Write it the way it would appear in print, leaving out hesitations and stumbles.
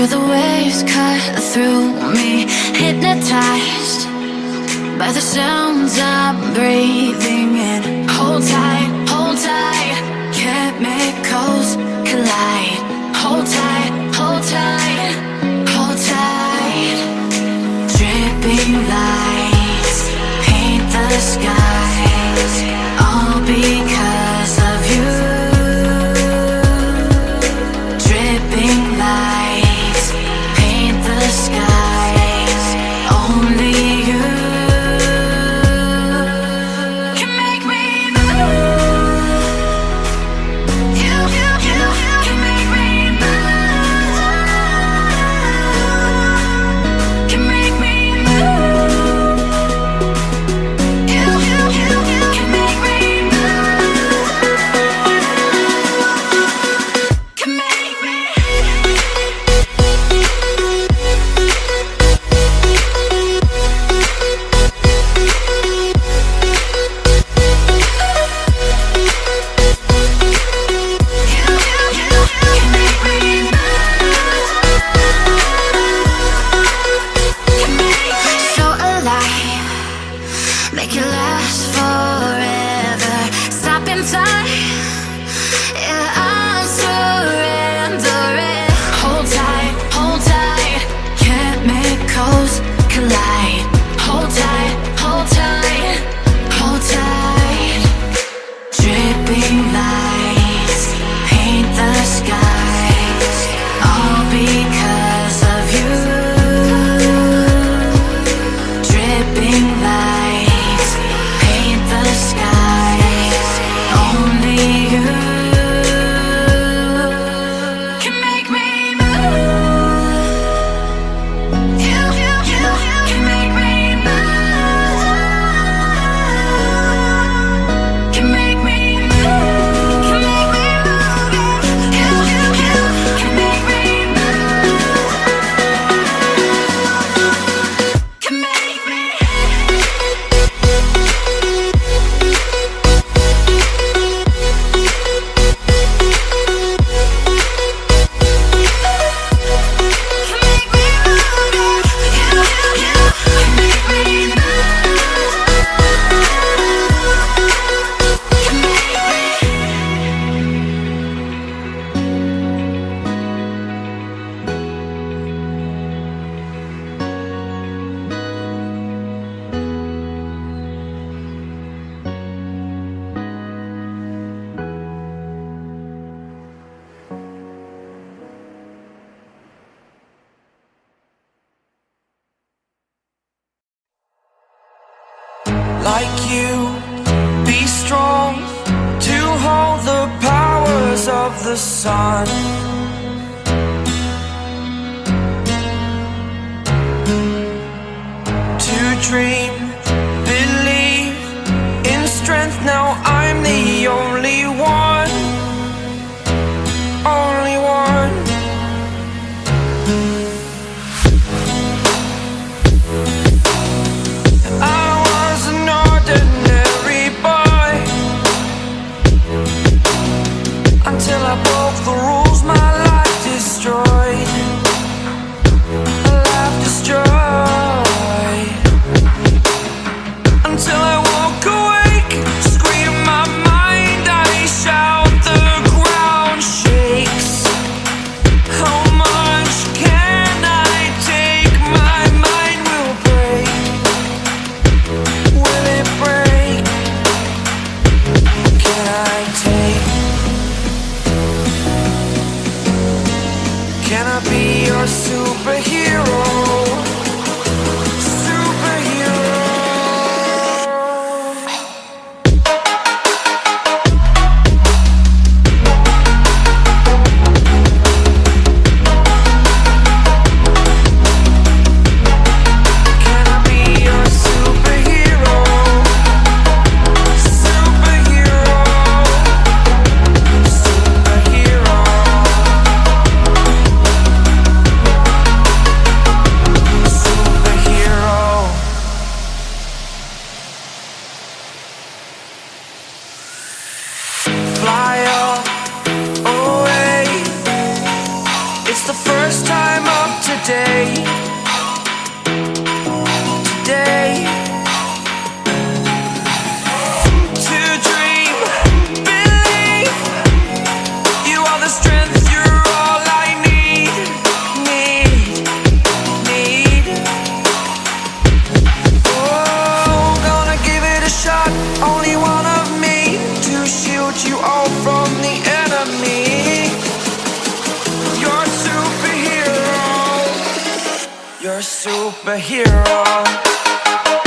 Feel the waves cut through me, hypnotized by the sounds I'm breathing in. Hold tight, chemicals collide. Hold tight, hold tight, hold tight. Dripping lights paint the skies, all because of you. Dripping lights paint the skies, only you can make me move. You can make me move. Can make me move. You can make me move. Can make me. So alive, make it last forever. Stop in time, yeah, I'm surrendering. Hold tight, chemicals collide. Hold tight, hold tight, hold tight. Dripping lights paint the skies, all because of you. Dripping lights paint the skies, only you can make me move. You can make me move. Can make me move. Can make me move. You can make me move. Can make me. Like you, be strong to hold the powers of the sun. To dream, believe in strength. Now I'm the only one, only one. I was an ordinary boy until I broke the rules. My life destroyed, a life destroyed. hero.